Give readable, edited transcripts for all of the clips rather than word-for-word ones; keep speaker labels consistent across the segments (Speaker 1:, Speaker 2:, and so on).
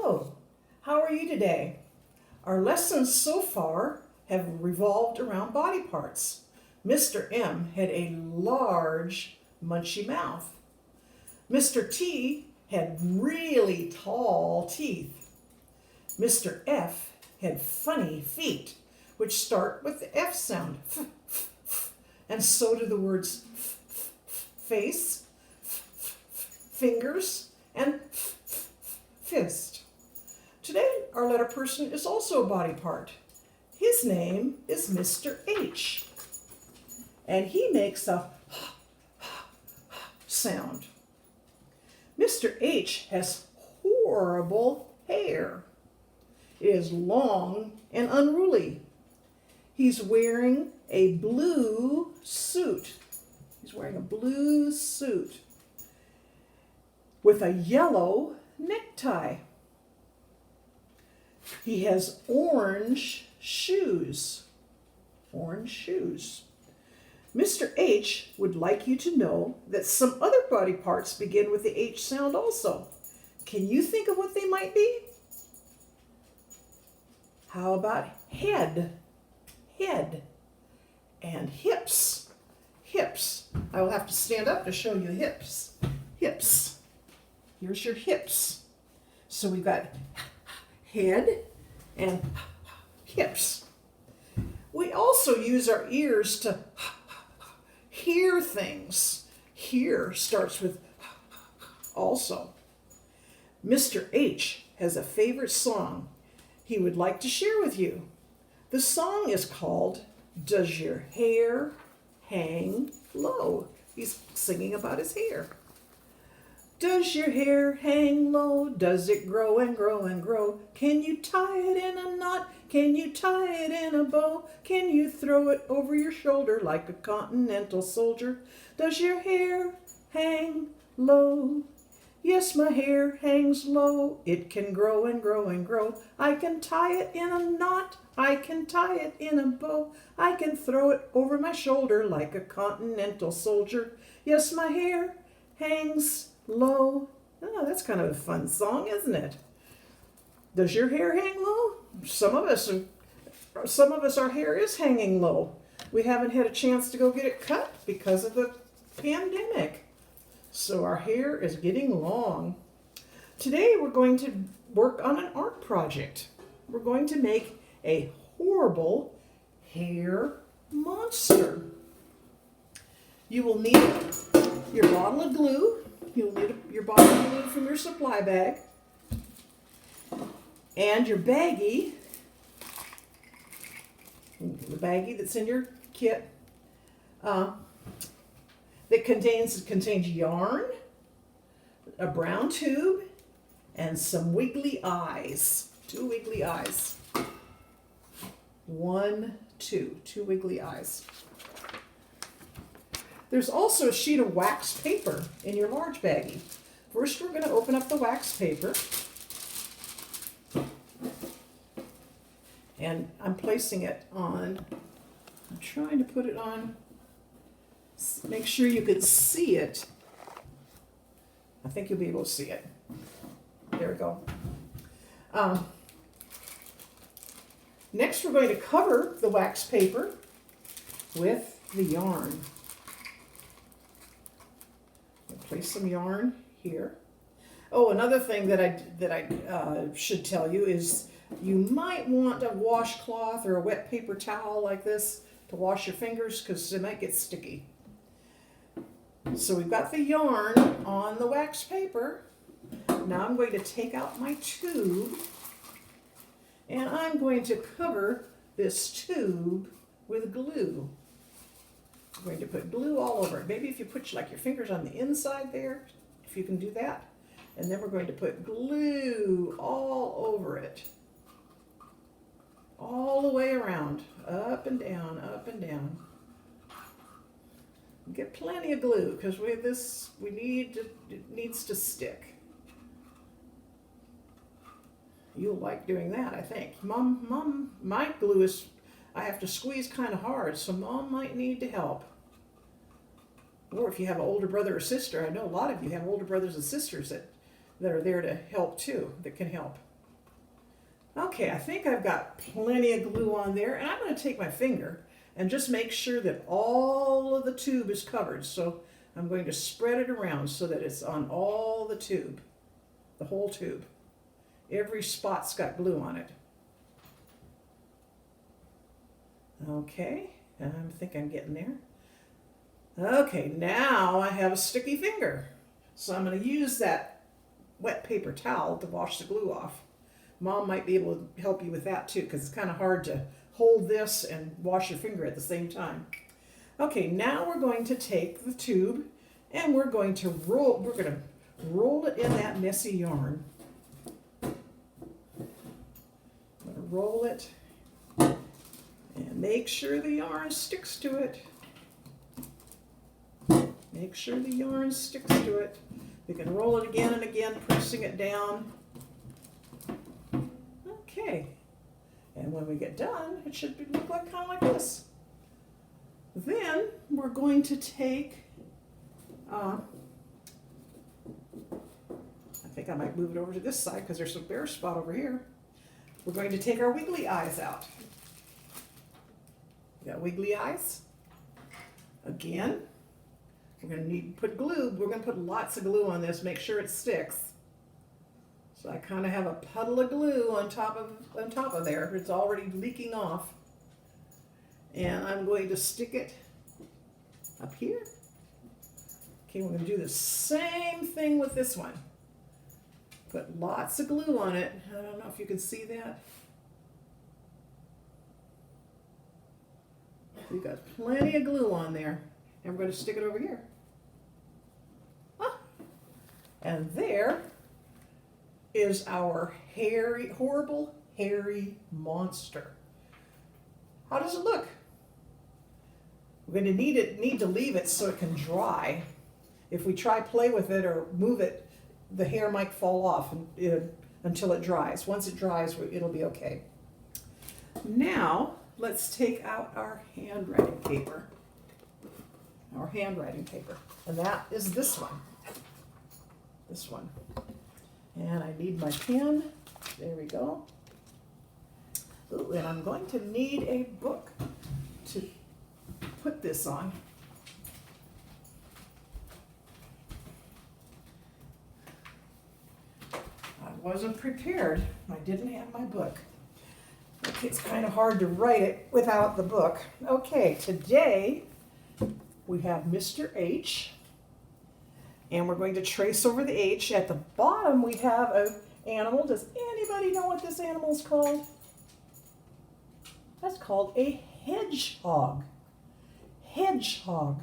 Speaker 1: Hello, how are you today? Our lessons so far have revolved around body parts. Mr. M had a large, munchy mouth. Mr. T had really tall teeth. Mr. F had funny feet, which start with the F sound. And so do the words face, fingers, and fist. Today, our letter person is also a body part. His name is Mr. H, and he makes a sound. Mr. H has horrible hair. It is long and unruly. He's wearing a blue suit. He's wearing a blue suit with a yellow necktie. He has orange shoes. Orange shoes. Mr. H would like you to know that some other body parts begin with the H sound also. Can you think of what they might be? How about head? Head. And hips. Hips. I will have to stand up to show you hips. Hips. Here's your hips. So we've got head and hips. We also use our ears to hear things. Hear starts with also. Mr. H has a favorite song he would like to share with you. The song is called Does Your Hair Hang Low? He's singing about his hair. Does your hair hang low? Does it grow and grow and grow? Can you tie it in a knot? Can you tie it in a bow? Can you throw it over your shoulder like a continental soldier? Does your hair hang low? Yes, my hair hangs low. It can grow and grow and grow. I can tie it in a knot. I can tie it in a bow. I can throw it over my shoulder like a continental soldier. Yes, my hair hangs low. Oh, that's kind of a fun song, isn't it? Does your hair hang low? Some of us, our hair is hanging low. We haven't had a chance to go get it cut because of the pandemic. So our hair is getting long. Today we're going to work on an art project. We're going to make a horrible hair monster. You will need your bottle of glue. You'll need your bottle of glue from your supply bag. And your baggie. The baggie that's in your kit. That contains yarn, a brown tube, and some wiggly eyes. 2 wiggly eyes. 1, 2. 2 wiggly eyes. There's also a sheet of wax paper in your large baggie. First, we're going to open up the wax paper. And I'm placing it on. I'm trying to put it on. Make sure you can see it. I think you'll be able to see it. There we go. Next, we're going to cover the wax paper with the yarn. I'll place some yarn here. Oh, another thing that I should tell you is you might want a washcloth or a wet paper towel like this to wash your fingers because they might get sticky. So we've got the yarn on the wax paper. Now I'm going to take out my tube and I'm going to cover this tube with glue. I'm going to put glue all over it. Maybe if you put like your fingers on the inside there, if you can do that. And then we're going to put glue all over it. All the way around, up and down, up and down. Get plenty of glue because it needs to stick. You'll like doing that, I think. Mom, my glue is, I have to squeeze kind of hard, so Mom might need to help. Or if you have an older brother or sister, I know a lot of you have older brothers and sisters that are there to help too, that can help. Okay, I think I've got plenty of glue on there, and I'm going to take my finger and just make sure that all of the tube is covered. So I'm going to spread it around so that it's on all the tube, the whole tube. Every spot's got glue on it. Okay, I think I'm getting there. Okay, now I have a sticky finger. So I'm going to use that wet paper towel to wash the glue off. Mom might be able to help you with that too, because it's kind of hard to hold this and wash your finger at the same time. Okay, now we're going to take the tube and we're going to roll it in that messy yarn. I'm going to roll it and make sure the yarn sticks to it. Make sure the yarn sticks to it. You can roll it again and again, pressing it down. Okay, and when we get done, it should look like kind of like this. Then we're going to take, I think I might move it over to this side because there's a bare spot over here. We're going to take our wiggly eyes out. You got wiggly eyes? Again, we're going to need to put glue. We're going to put lots of glue on this, make sure it sticks. So I kind of have a puddle of glue on top of there. It's already leaking off. And I'm going to stick it up here. Okay, we're going to do the same thing with this one. Put lots of glue on it. I don't know if you can see that. We've got plenty of glue on there. And we're going to stick it over here. Ah. And there is our horrible, hairy monster. How does it look? We're going to need to leave it so it can dry. If we try play with it or move it, the hair might fall off until it dries. Once it dries, it'll be okay. Now, let's take out our handwriting paper. Our handwriting paper. And that is this one. This one. And I need my pen. There we go. Ooh, and I'm going to need a book to put this on. I wasn't prepared. I didn't have my book. Okay, it's kind of hard to write it without the book. Okay, today we have Mr. H. And we're going to trace over the H. At the bottom, we have an animal. Does anybody know what this animal is called? That's called a hedgehog. Hedgehog.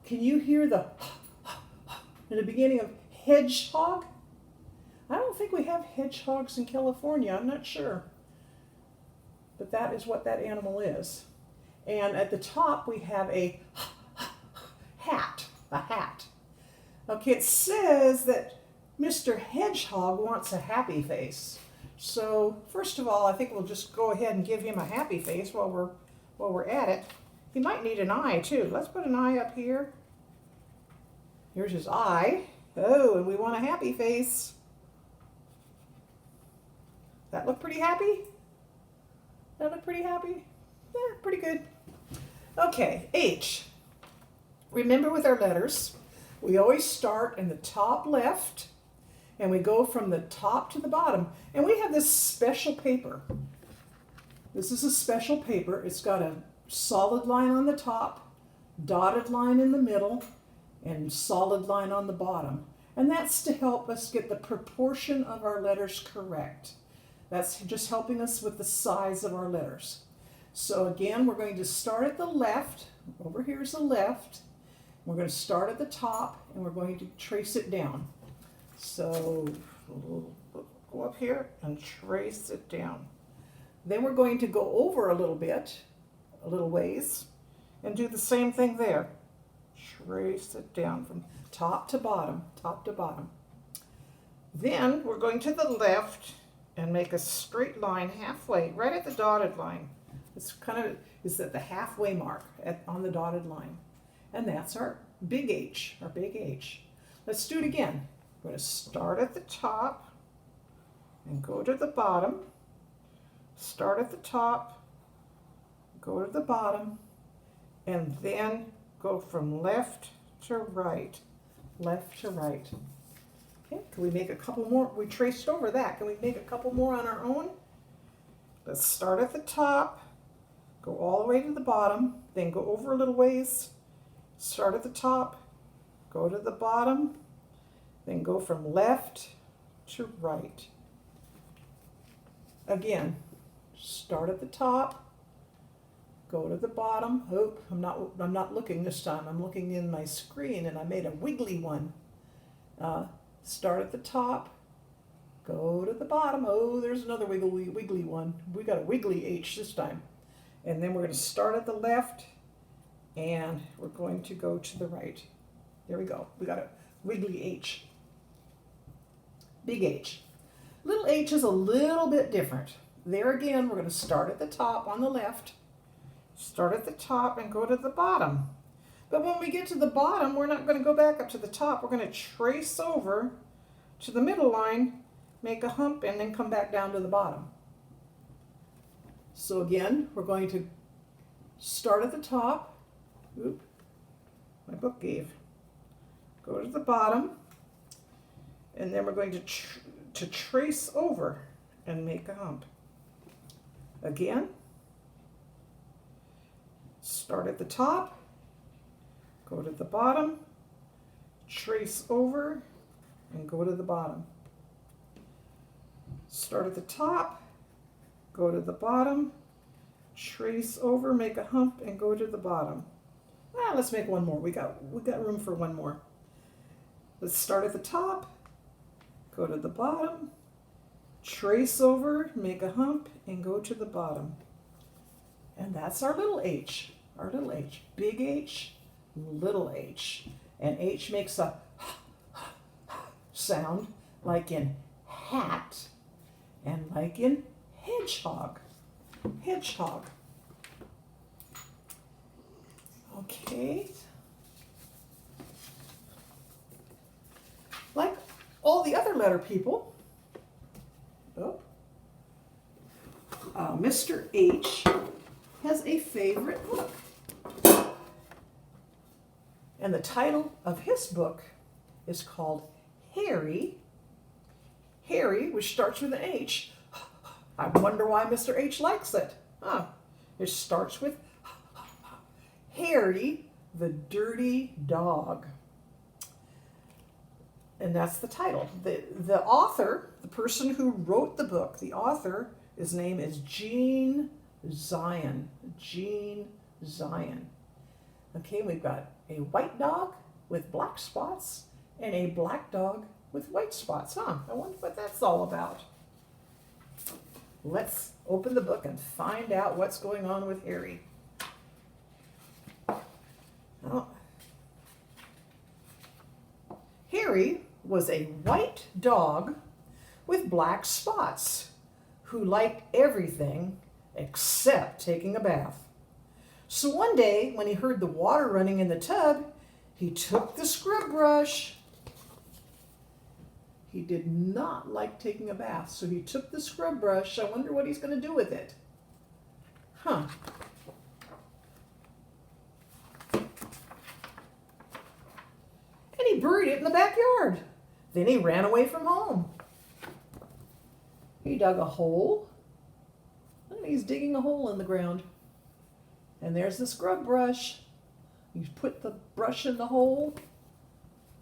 Speaker 1: Can you hear the in the beginning of hedgehog? I don't think we have hedgehogs in California. I'm not sure. But that is what that animal is. And at the top, we have a hat. A hat. Okay, it says that Mr. Hedgehog wants a happy face. So first of all, I think we'll just go ahead and give him a happy face while we're at it. He might need an eye too. Let's put an eye up here. Here's his eye. Oh, and we want a happy face. That look pretty happy? That look pretty happy? Yeah, pretty good. Okay, H. Remember with our letters, we always start in the top left and we go from the top to the bottom. And we have this special paper. This is a special paper. It's got a solid line on the top, dotted line in the middle, and solid line on the bottom. And that's to help us get the proportion of our letters correct. That's just helping us with the size of our letters. So again, we're going to start at the left. Over here is the left. We're going to start at the top and we're going to trace it down. So we'll go up here and trace it down. Then we're going to go over a little bit, a little ways, and do the same thing there. Trace it down from top to bottom, top to bottom. Then we're going to the left and make a straight line halfway, right at the dotted line. It's is at the halfway mark on the dotted line. And that's our big H, our big H. Let's do it again. We're going to start at the top and go to the bottom Start at the top, go to the bottom, and then go from left to right. Left to right. Okay, can we make a couple more? We traced over that. Can we make a couple more on our own? Let's start at the top, go all the way to the bottom, then go over a little ways, start at the top, go to the bottom, then go from left to right. Again, start at the top, go to the bottom. Oh, I'm not looking this time. I'm looking in my screen and I made a wiggly one. Start at the top, go to the bottom. Oh, there's another wiggly one. We got a wiggly H this time. And then we're going to start at the left and we're going to go to the right. There we go. We got a wiggly H. Big H. Little h is a little bit different. There again, we're going to start at the top on the left, start at the top and go to the bottom. But when we get to the bottom, we're not going to go back up to the top. We're going to trace over to the middle line, make a hump, and then come back down to the bottom. So again, we're going to start at the top. Oop, my book gave. Go to the bottom, and then we're going to trace over and make a hump. Again, start at the top, go to the bottom, trace over, and go to the bottom. Start at the top, go to the bottom, trace over, make a hump, and go to the bottom. Let's make one more. We got room for one more. Let's start at the top, go to the bottom, trace over, make a hump, and go to the bottom. And that's our little h. Our little h. Big H, little h. And H makes a sound like in hat and like in hedgehog. Hedgehog. Okay. Like all the other letter people, Mr. H has a favorite book. And the title of his book is called Harry. Harry, which starts with an H. I wonder why Mr. H likes it. It starts with Harry the Dirty Dog. And that's the title. The author, the person who wrote the book, the author, his name is Gene Zion. Gene Zion. Okay, we've got a white dog with black spots and a black dog with white spots. I wonder what that's all about. Let's open the book and find out what's going on with Harry. Harry was a white dog with black spots who liked everything except taking a bath. So one day, when he heard the water running in the tub, he took the scrub brush. He did not like taking a bath, so he took the scrub brush. I wonder what he's going to do with it. And he buried it in the backyard. Then he ran away from home. He dug a hole. And he's digging a hole in the ground. And there's the scrub brush. He put the brush in the hole.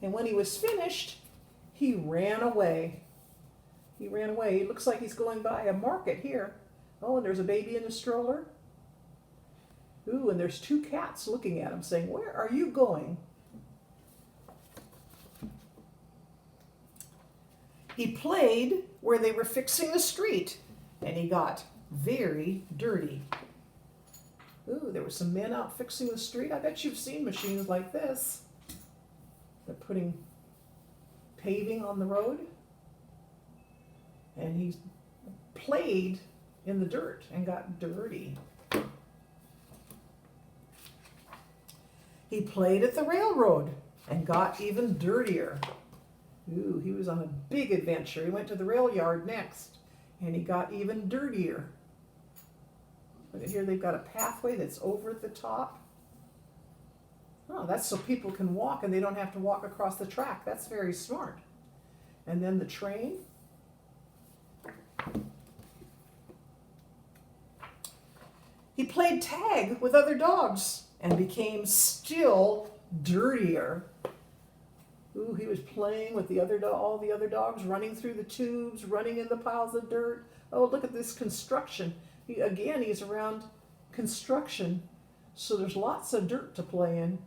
Speaker 1: And when he was finished, he ran away. He ran away. He looks like he's going by a market here. Oh, and there's a baby in a stroller. Ooh, and there's two cats looking at him saying, "Where are you going?" He played where they were fixing the street, and he got very dirty. Ooh, there were some men out fixing the street. I bet you've seen machines like this. They're putting paving on the road. And he played in the dirt and got dirty. He played at the railroad and got even dirtier. Ooh, he was on a big adventure. He went to the rail yard next, and he got even dirtier. Look at here, they've got a pathway that's over at the top. Oh, that's so people can walk and they don't have to walk across the track. That's very smart. And then the train. He played tag with other dogs and became still dirtier. Ooh, he was playing with all the other dogs, running through the tubes, running in the piles of dirt. Oh, look at this construction. He's around construction, so there's lots of dirt to play in.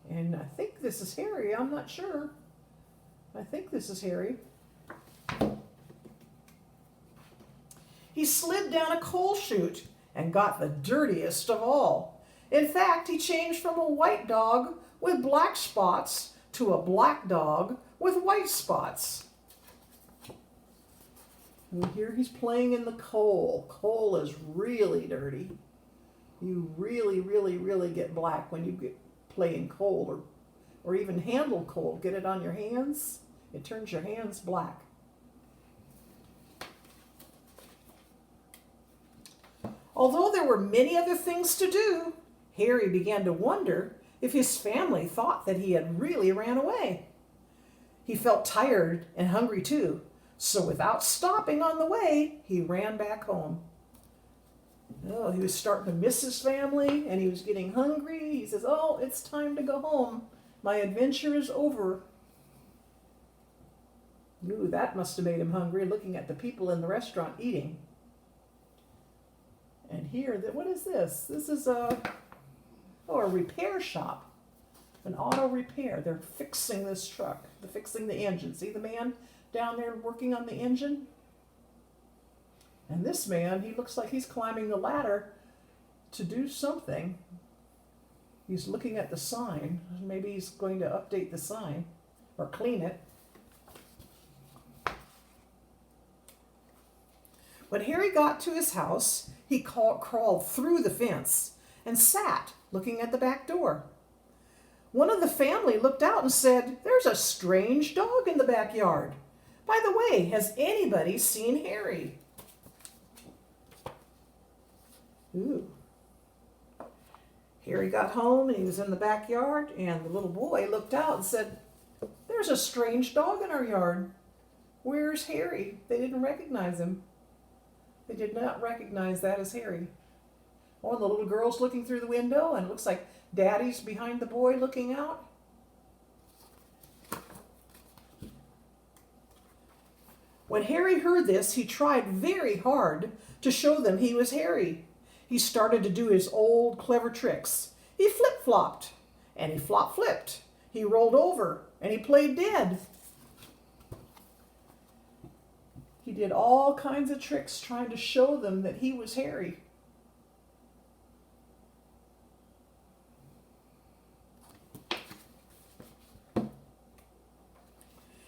Speaker 1: And I think this is Harry. I'm not sure. I think this is Harry. He slid down a coal chute and got the dirtiest of all. In fact, he changed from a white dog with black spots to a black dog with white spots. And here he's playing in the coal. Coal is really dirty. You really, really, really get black when you play in coal or even handle coal. Get it on your hands. It turns your hands black. Although there were many other things to do, Harry began to wonder if his family thought that he had really ran away. He felt tired and hungry too, so without stopping on the way, he ran back home. Oh, he was starting to miss his family and he was getting hungry. He says, oh, it's time to go home. My adventure is over. Ooh, that must have made him hungry, looking at the people in the restaurant eating. And here, what is this? This is a repair shop, an auto repair. They're fixing this truck. They're fixing the engine. See the man down there working on the engine? And this man, he looks like he's climbing the ladder to do something. He's looking at the sign. Maybe he's going to update the sign or clean it. When Harry got to his house, he crawled through the fence and sat looking at the back door. One of the family looked out and said, "There's a strange dog in the backyard. By the way, has anybody seen Harry?" Ooh. Harry got home and he was in the backyard, and the little boy looked out and said, "There's a strange dog in our yard. Where's Harry?" They didn't recognize him. They did not recognize that as Harry. Oh, and the little girl's looking through the window, and it looks like Daddy's behind the boy looking out. When Harry heard this, he tried very hard to show them he was Harry. He started to do his old clever tricks. He flip-flopped, and he flop-flipped. He rolled over, and he played dead. He did all kinds of tricks trying to show them that he was Harry.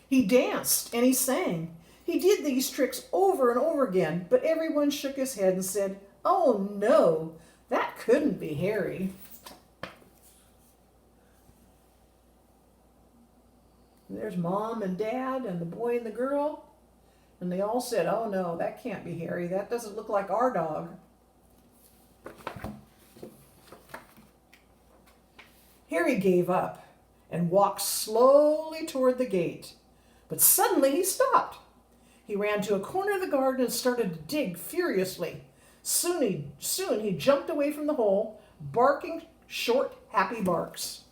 Speaker 1: He danced and he sang. He did these tricks over and over again, but everyone shook his head and said, "Oh no, that couldn't be Harry." And there's Mom and Dad and the boy and the girl. And they all said, "Oh no, that can't be Harry. That doesn't look like our dog." Harry gave up and walked slowly toward the gate. But suddenly he stopped. He ran to a corner of the garden and started to dig furiously. Soon he jumped away from the hole, barking short, happy barks.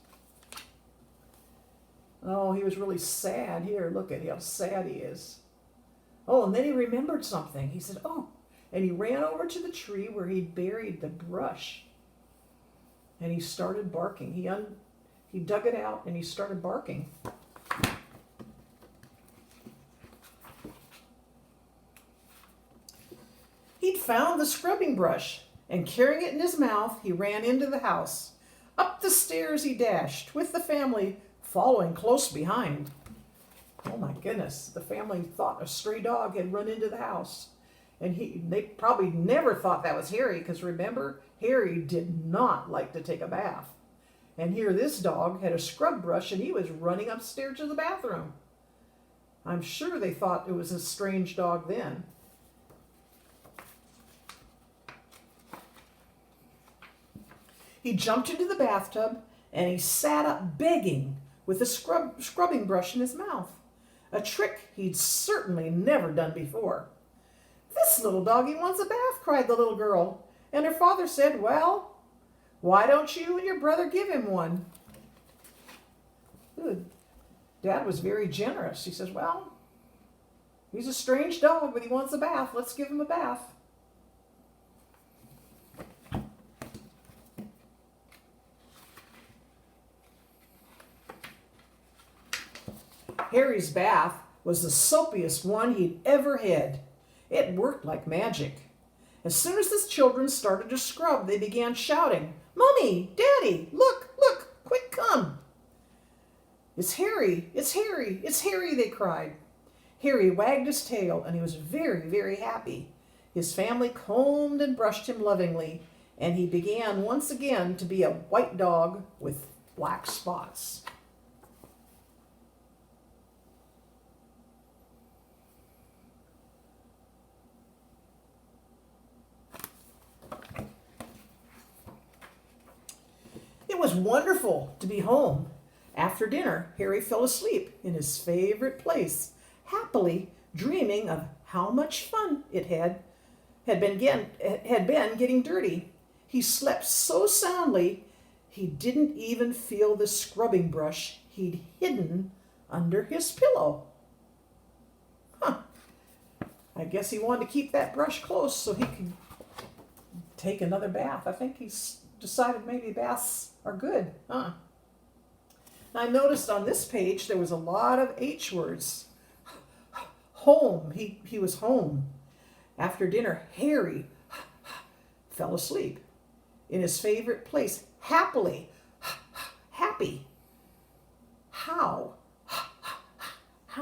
Speaker 1: Oh, he was really sad. Here, look at how sad he is. Oh, and then he remembered something. He said, "Oh," and he ran over to the tree where he'd buried the brush. And he started barking. He dug it out and he started barking. He'd found the scrubbing brush, and carrying it in his mouth, he ran into the house. Up the stairs he dashed, with the family following close behind. Oh my goodness, the family thought a stray dog had run into the house. And they probably never thought that was Harry, because remember, Harry did not like to take a bath. And here this dog had a scrub brush and he was running upstairs to the bathroom. I'm sure they thought it was a strange dog then. He jumped into the bathtub and he sat up begging with a scrubbing brush in his mouth, a trick he'd certainly never done before. "This little doggy wants a bath," cried the little girl, and her father said, "Well, why don't you and your brother give him one?" Ooh, Dad was very generous. He says, "Well, he's a strange dog, but he wants a bath. Let's give him a bath." Harry's bath was the soapiest one he'd ever had. It worked like magic. As soon as the children started to scrub, they began shouting, "Mommy, Daddy, look, look, quick come." "It's Harry, it's Harry, it's Harry," they cried. Harry wagged his tail and he was very, very happy. His family combed and brushed him lovingly, and he began once again to be a white dog with black spots. It was wonderful to be home. After dinner, Harry fell asleep in his favorite place, happily dreaming of how much fun it had been getting dirty. He slept so soundly he didn't even feel the scrubbing brush he'd hidden under his pillow. I guess he wanted to keep that brush close so he could take another bath. I think he's decided maybe baths are good, Now, I noticed on this page there was a lot of H words. Home, he was home. After dinner, Harry fell asleep in his favorite place, happily, happy. How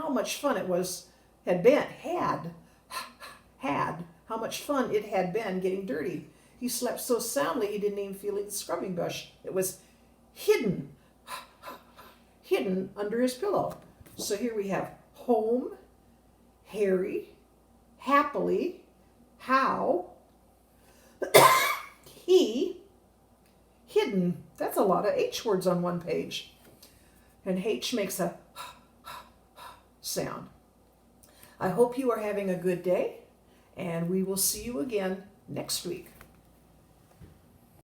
Speaker 1: much fun it had how much fun it had been getting dirty. He slept so soundly he didn't even feel the scrubbing brush. It was hidden under his pillow. So here we have home, Harry, happily, how, he, hidden. That's a lot of H words on one page. And H makes a sound. I hope you are having a good day, and we will see you again next week.